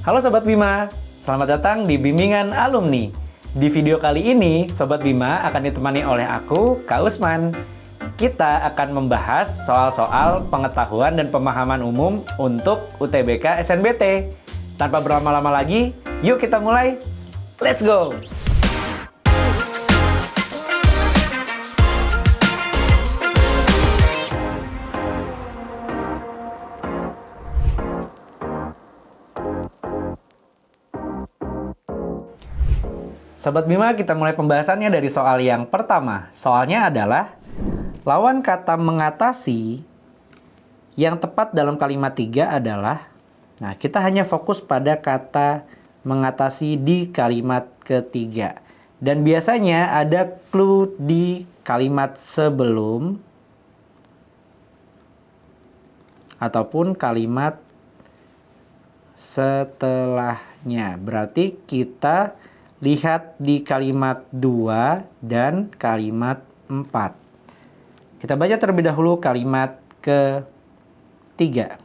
Halo Sobat Bima, selamat datang di Bimbingan Alumni. Di video kali ini, Sobat Bima akan ditemani oleh aku, Kak Usman. Kita akan membahas soal-soal pengetahuan dan pemahaman umum untuk UTBK SNBT. Tanpa berlama-lama lagi, yuk kita mulai. Let's go! Sobat Bima, kita mulai pembahasannya dari soal yang pertama. Soalnya adalah lawan kata mengatasi yang tepat dalam kalimat 3 adalah, nah kita hanya fokus pada kata mengatasi di kalimat ketiga. Dan biasanya ada clue di kalimat sebelum ataupun kalimat setelahnya. Berarti kita lihat di kalimat 2 dan kalimat 4. Kita baca terlebih dahulu kalimat ketiga.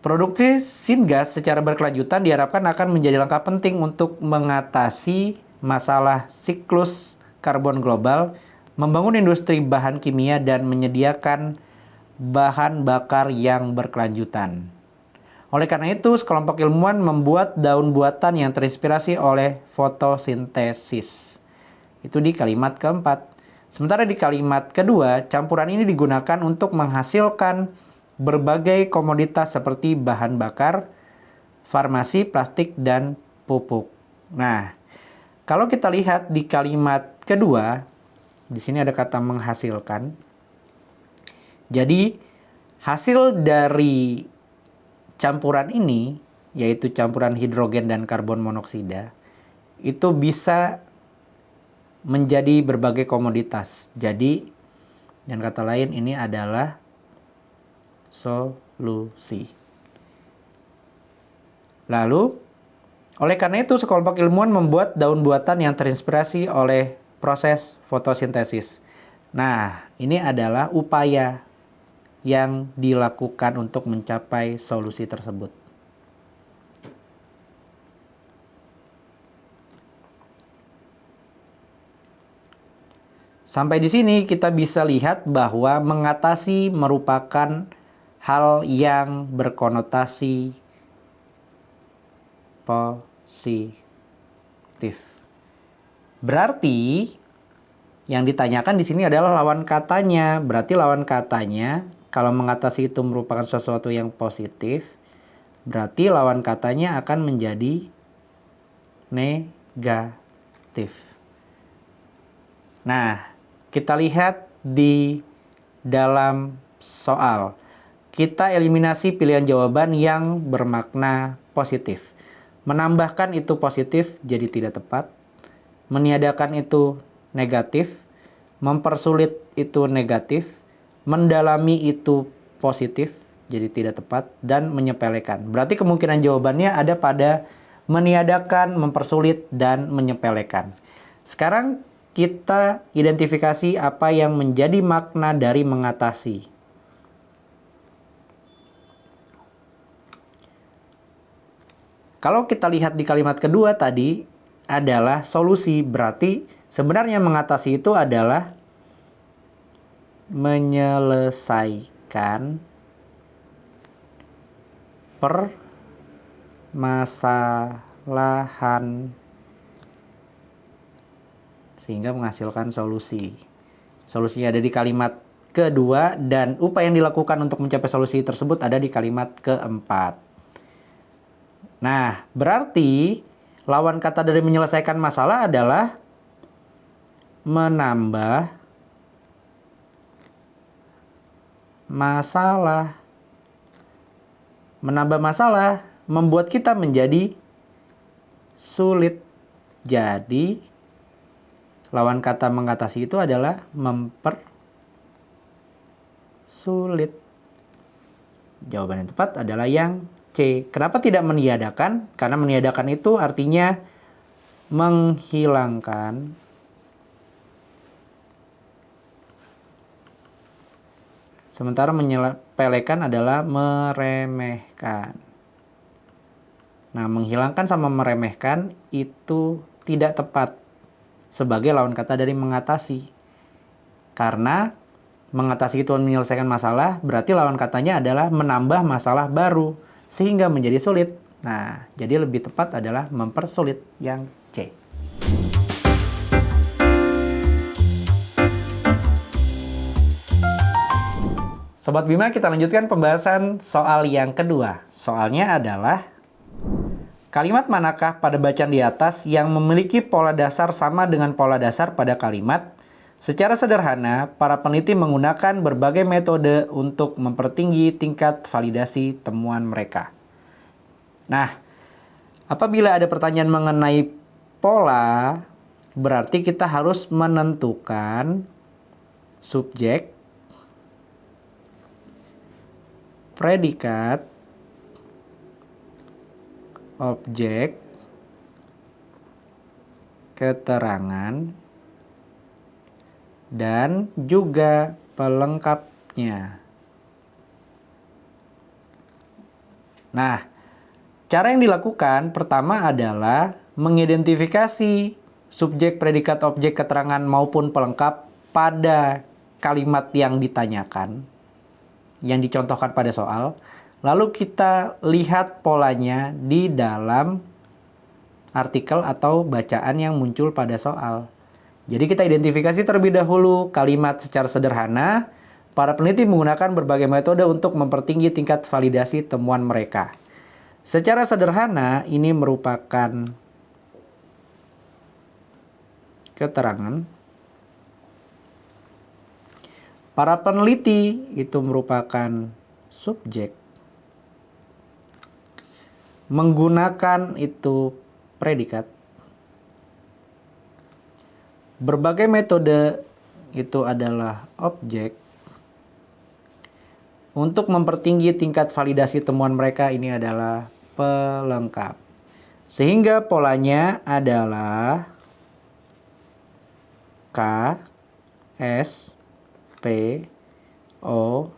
Produksi syngas secara berkelanjutan diharapkan akan menjadi langkah penting untuk mengatasi masalah siklus karbon global, membangun industri bahan kimia, dan menyediakan bahan bakar yang berkelanjutan. Oleh karena itu, sekelompok ilmuwan membuat daun buatan yang terinspirasi oleh fotosintesis. Itu di kalimat keempat. Sementara di kalimat kedua, campuran ini digunakan untuk menghasilkan berbagai komoditas seperti bahan bakar, farmasi, plastik, dan pupuk. Nah, kalau kita lihat di kalimat kedua, di sini ada kata menghasilkan. Jadi, hasil dari campuran ini, yaitu campuran hidrogen dan karbon monoksida, itu bisa menjadi berbagai komoditas. Jadi, dengan kata lain, ini adalah solusi. Lalu, oleh karena itu, sekelompok ilmuwan membuat daun buatan yang terinspirasi oleh proses fotosintesis. Nah, ini adalah upaya yang dilakukan untuk mencapai solusi tersebut. Sampai di sini kita bisa lihat bahwa mengatasi merupakan hal yang berkonotasi positif. Berarti yang ditanyakan di sini adalah lawan katanya. Berarti lawan katanya, kalau mengatasi itu merupakan sesuatu yang positif, berarti lawan katanya akan menjadi negatif. Nah, kita lihat di dalam soal. Kita eliminasi pilihan jawaban yang bermakna positif. Menambahkan itu positif jadi tidak tepat. Meniadakan itu negatif. Mempersulit itu negatif. Mendalami itu positif, jadi tidak tepat, dan menyepelekan. Berarti kemungkinan jawabannya ada pada meniadakan, mempersulit, dan menyepelekan. Sekarang kita identifikasi apa yang menjadi makna dari mengatasi. Kalau kita lihat di kalimat kedua tadi adalah solusi, berarti sebenarnya mengatasi itu adalah menyelesaikan permasalahan sehingga menghasilkan solusi. Solusinya ada di kalimat kedua dan upaya yang dilakukan untuk mencapai solusi tersebut ada di kalimat keempat. Nah, berarti lawan kata dari menyelesaikan masalah adalah menambah masalah. Menambah masalah membuat kita menjadi sulit. Jadi, lawan kata mengatasi itu adalah mempersulit. Jawaban yang tepat adalah yang C. Kenapa tidak meniadakan? Karena meniadakan itu artinya menghilangkan. Sementara menyepelekan adalah meremehkan. Nah, menghilangkan sama meremehkan itu tidak tepat sebagai lawan kata dari mengatasi. Karena mengatasi itu menyelesaikan masalah, berarti lawan katanya adalah menambah masalah baru, sehingga menjadi sulit. Nah, jadi lebih tepat adalah mempersulit, yang C. Sobat Bima, kita lanjutkan pembahasan soal yang kedua. Soalnya adalah, kalimat manakah pada bacaan di atas yang memiliki pola dasar sama dengan pola dasar pada kalimat? Secara sederhana, para peneliti menggunakan berbagai metode untuk mempertinggi tingkat validasi temuan mereka. Nah, apabila ada pertanyaan mengenai pola, berarti kita harus menentukan subjek, predikat, objek, keterangan, dan juga pelengkapnya. Nah, cara yang dilakukan pertama adalah mengidentifikasi subjek, predikat, objek, keterangan maupun pelengkap pada kalimat yang ditanyakan, yang dicontohkan pada soal. Lalu kita lihat polanya di dalam artikel atau bacaan yang muncul pada soal. Jadi kita identifikasi terlebih dahulu kalimat secara sederhana. Para peneliti menggunakan berbagai metode untuk mempertinggi tingkat validasi temuan mereka. Secara sederhana, ini merupakan keterangan. Para peneliti itu merupakan subjek. Menggunakan itu predikat. Berbagai metode itu adalah objek. Untuk mempertinggi tingkat validasi temuan mereka, ini adalah pelengkap. Sehingga polanya adalah K, S, P, O,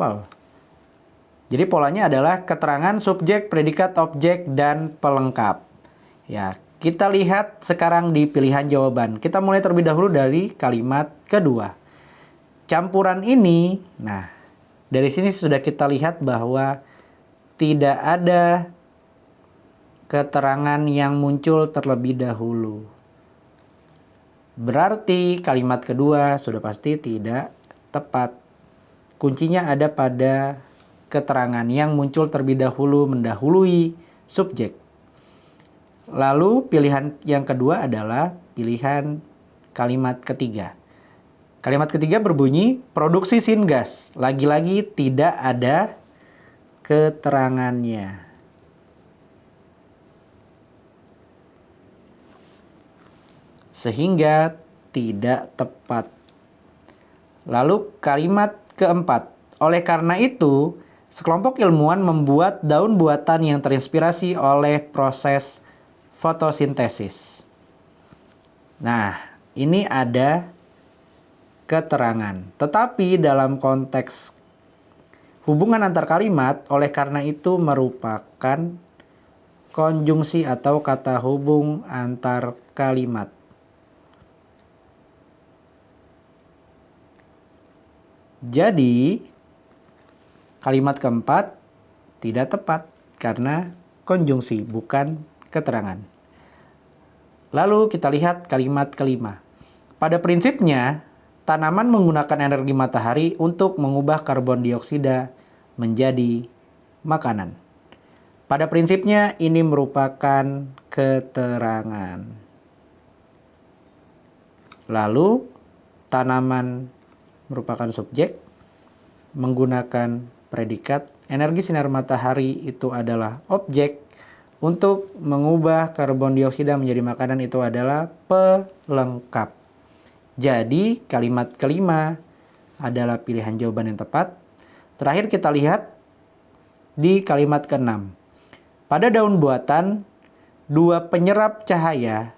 PEL. Jadi polanya adalah keterangan, subjek, predikat, objek, dan pelengkap. Ya, kita lihat sekarang di pilihan jawaban. Kita mulai terlebih dahulu dari kalimat kedua. Campuran ini, nah, dari sini sudah kita lihat bahwa tidak ada keterangan yang muncul terlebih dahulu. Berarti kalimat kedua sudah pasti tidak tepat. Kuncinya ada pada keterangan yang muncul terlebih dahulu mendahului subjek. Lalu pilihan yang kedua adalah pilihan kalimat ketiga. Kalimat ketiga berbunyi produksi singas. Lagi-lagi tidak ada keterangannya. Sehingga tidak tepat. Lalu kalimat keempat. Oleh karena itu, sekelompok ilmuwan membuat daun buatan yang terinspirasi oleh proses fotosintesis. Nah, ini ada keterangan. Tetapi dalam konteks hubungan antar kalimat, oleh karena itu merupakan konjungsi atau kata hubung antar kalimat. Jadi, kalimat keempat tidak tepat karena konjungsi, bukan keterangan. Lalu kita lihat kalimat kelima. Pada prinsipnya, tanaman menggunakan energi matahari untuk mengubah karbon dioksida menjadi makanan. Pada prinsipnya, ini merupakan keterangan. Lalu, tanaman merupakan subjek, menggunakan predikat, energi sinar matahari itu adalah objek, untuk mengubah karbon dioksida menjadi makanan itu adalah pelengkap. Jadi kalimat kelima adalah pilihan jawaban yang tepat. Terakhir kita lihat di kalimat keenam. Pada daun buatan, dua penyerap cahaya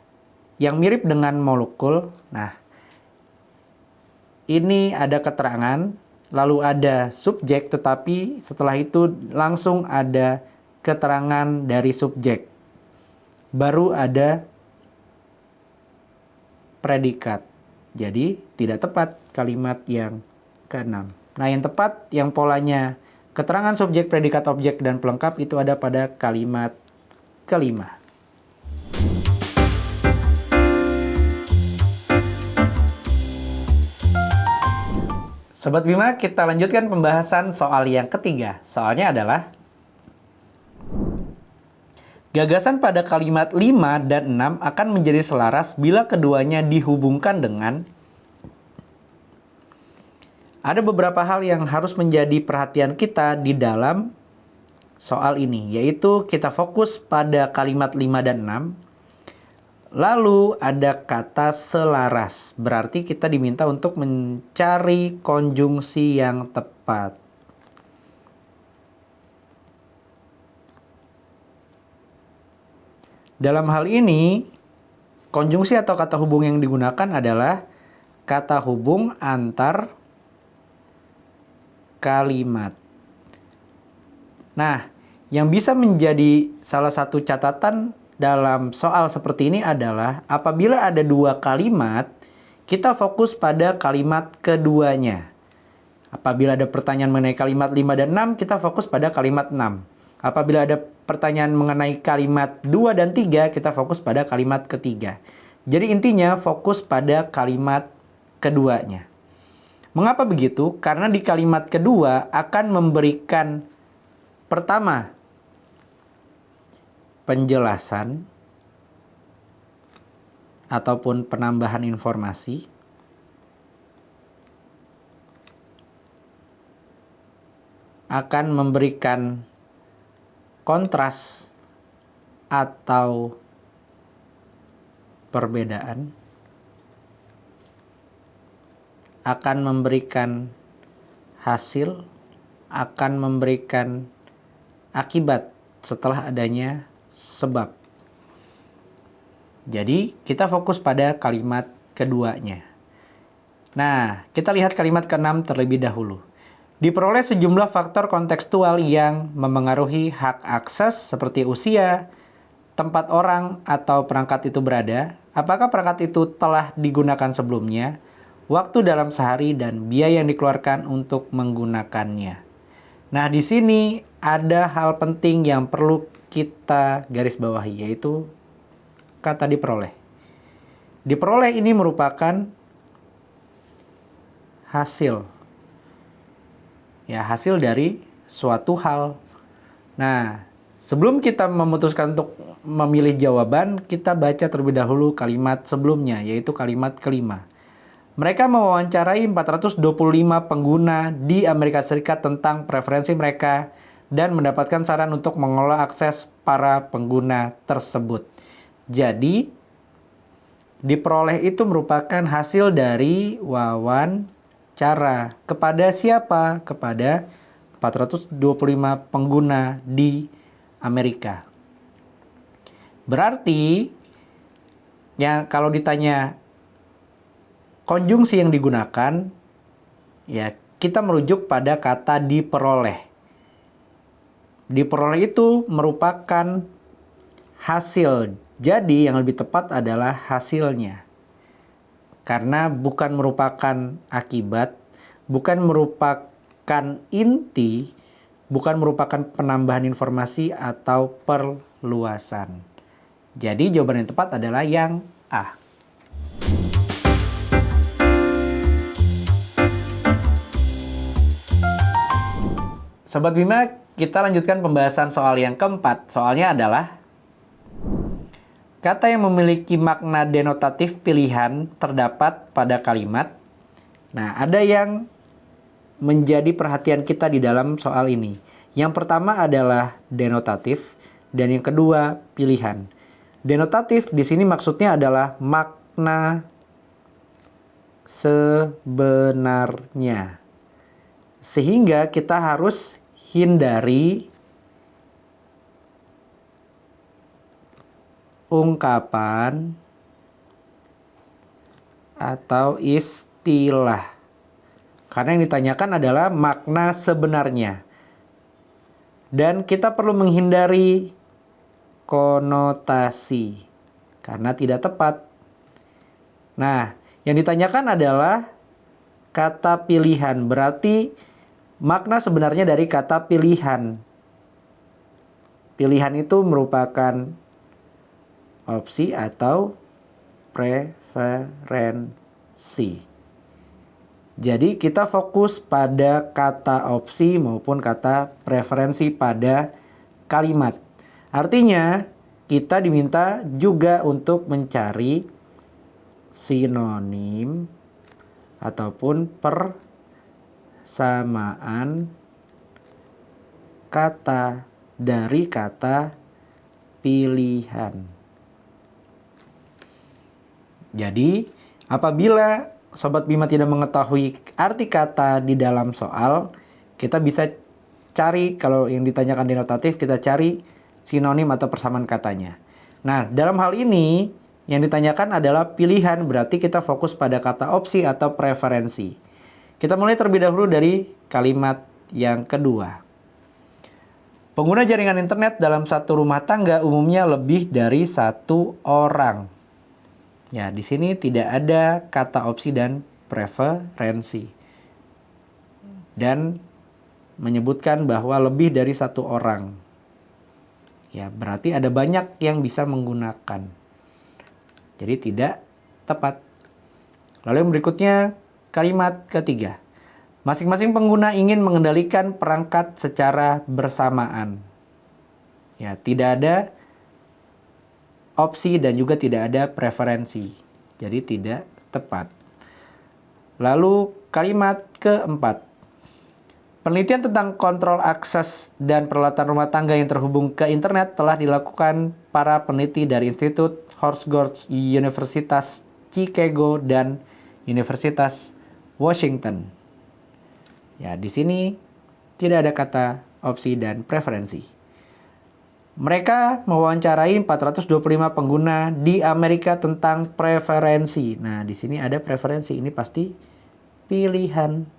yang mirip dengan molekul. Nah, ini ada keterangan, lalu ada subjek, tetapi setelah itu langsung ada keterangan dari subjek. Baru ada predikat. Jadi tidak tepat kalimat yang keenam. Nah, yang tepat yang polanya keterangan subjek, predikat, objek, dan pelengkap itu ada pada kalimat kelima. Sobat Bima, kita lanjutkan pembahasan soal yang ketiga. Soalnya adalah gagasan pada kalimat 5 dan 6 akan menjadi selaras bila keduanya dihubungkan dengan. Ada beberapa hal yang harus menjadi perhatian kita di dalam soal ini, yaitu kita fokus pada kalimat 5 dan 6. Lalu ada kata selaras, berarti kita diminta untuk mencari konjungsi yang tepat. Dalam hal ini, konjungsi atau kata hubung yang digunakan adalah kata hubung antar kalimat. Nah, yang bisa menjadi salah satu catatan dalam soal seperti ini adalah apabila ada dua kalimat, kita fokus pada kalimat keduanya. Apabila ada pertanyaan mengenai kalimat 5 dan 6, kita fokus pada kalimat 6. Apabila ada pertanyaan mengenai kalimat 2 dan 3, kita fokus pada kalimat ketiga. Jadi intinya fokus pada kalimat keduanya. Mengapa begitu? Karena di kalimat kedua akan memberikan pertama, penjelasan ataupun penambahan informasi. Akan memberikan kontras atau perbedaan. Akan memberikan hasil, akan memberikan akibat setelah adanya sebab. Jadi kita fokus pada kalimat keduanya. Nah, kita lihat kalimat ke-6 terlebih dahulu. Diperoleh sejumlah faktor kontekstual yang memengaruhi hak akses seperti usia, tempat orang atau perangkat itu berada, apakah perangkat itu telah digunakan sebelumnya, waktu dalam sehari, dan biaya yang dikeluarkan untuk menggunakannya. Nah, di sini ada hal penting yang perlu kita garis bawahi, yaitu kata diperoleh. Diperoleh ini merupakan hasil. Ya, hasil dari suatu hal. Nah, sebelum kita memutuskan untuk memilih jawaban, kita baca terlebih dahulu kalimat sebelumnya, yaitu kalimat kelima. Mereka mewawancarai 425 pengguna di Amerika Serikat tentang preferensi mereka dan mendapatkan saran untuk mengelola akses para pengguna tersebut. Jadi, diperoleh itu merupakan hasil dari wawancara. Kepada siapa? Kepada 425 pengguna di Amerika. Berarti, ya kalau ditanya konjungsi yang digunakan, ya kita merujuk pada kata diperoleh. Diperoleh itu merupakan hasil. Jadi yang lebih tepat adalah hasilnya. Karena bukan merupakan akibat, bukan merupakan inti, bukan merupakan penambahan informasi atau perluasan. Jadi jawaban yang tepat adalah yang A. Sobat Bima, kita lanjutkan pembahasan soal yang keempat. Soalnya adalah kata yang memiliki makna denotatif pilihan terdapat pada kalimat. Nah, ada yang menjadi perhatian kita di dalam soal ini. Yang pertama adalah denotatif dan yang kedua pilihan. Denotatif di sini maksudnya adalah makna sebenarnya. Sehingga kita harus hindari ungkapan atau istilah. Karena yang ditanyakan adalah makna sebenarnya. Dan kita perlu menghindari konotasi karena tidak tepat. Nah, yang ditanyakan adalah kata pilihan. Berarti makna sebenarnya dari kata pilihan. Pilihan itu merupakan opsi atau preferensi. Jadi kita fokus pada kata opsi maupun kata preferensi pada kalimat. Artinya kita diminta juga untuk mencari sinonim ataupun persamaan kata dari kata pilihan. Jadi apabila Sobat Bima tidak mengetahui arti kata di dalam soal, kita bisa cari, kalau yang ditanyakan denotatif, kita cari sinonim atau persamaan katanya. Nah, dalam hal ini yang ditanyakan adalah pilihan, berarti kita fokus pada kata opsi atau preferensi. Kita mulai terlebih dahulu dari kalimat yang kedua. Pengguna jaringan internet dalam satu rumah tangga umumnya lebih dari satu orang. Ya, di sini tidak ada kata opsi dan preferensi. Dan menyebutkan bahwa lebih dari satu orang. Ya, berarti ada banyak yang bisa menggunakan. Jadi tidak tepat. Lalu yang berikutnya, kalimat ketiga. Masing-masing pengguna ingin mengendalikan perangkat secara bersamaan. Ya, tidak ada opsi dan juga tidak ada preferensi. Jadi tidak tepat. Lalu kalimat keempat. Penelitian tentang kontrol akses dan peralatan rumah tangga yang terhubung ke internet telah dilakukan para peneliti dari Institut Horseshoe, Universitas Chicago, dan Universitas Washington. Ya, di sini tidak ada kata opsi dan preferensi. Mereka mewawancarai 425 pengguna di Amerika tentang preferensi. Nah, di sini ada preferensi, ini pasti pilihan.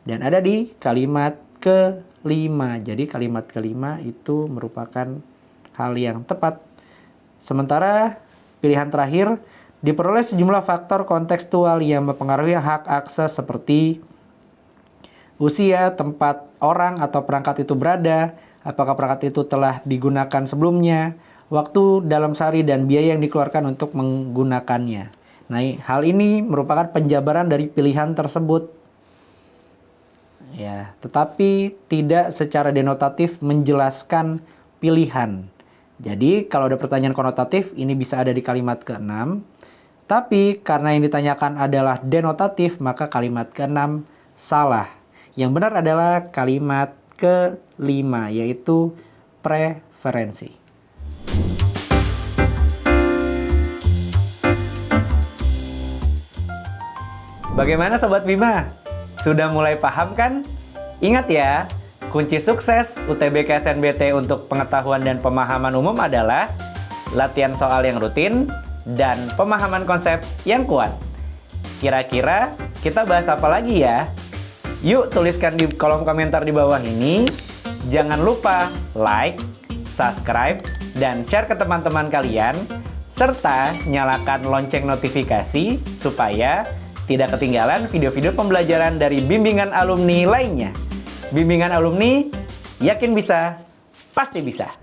Dan ada di kalimat kelima. Jadi kalimat kelima itu merupakan hal yang tepat. Sementara pilihan terakhir, diperoleh sejumlah faktor kontekstual yang mempengaruhi hak akses seperti usia, tempat orang atau perangkat itu berada, apakah perangkat itu telah digunakan sebelumnya, waktu dalam sehari, dan biaya yang dikeluarkan untuk menggunakannya. Nah, hal ini merupakan penjabaran dari pilihan tersebut. Ya, tetapi tidak secara denotatif menjelaskan pilihan. Jadi, kalau ada pertanyaan konotatif, ini bisa ada di kalimat ke-6. Tapi, karena yang ditanyakan adalah denotatif, maka kalimat ke-6 salah. Yang benar adalah kalimat ke-5, yaitu preferensi. Bagaimana Sobat Bima? Sudah mulai paham kan? Ingat ya, kunci sukses UTBK SNBT untuk pengetahuan dan pemahaman umum adalah latihan soal yang rutin dan pemahaman konsep yang kuat. Kira-kira kita bahas apa lagi ya? Yuk tuliskan di kolom komentar di bawah ini. Jangan lupa like, subscribe, dan share ke teman-teman kalian. Serta nyalakan lonceng notifikasi supaya tidak ketinggalan video-video pembelajaran dari bimbingan alumni lainnya. Bimbingan alumni, yakin bisa, pasti bisa.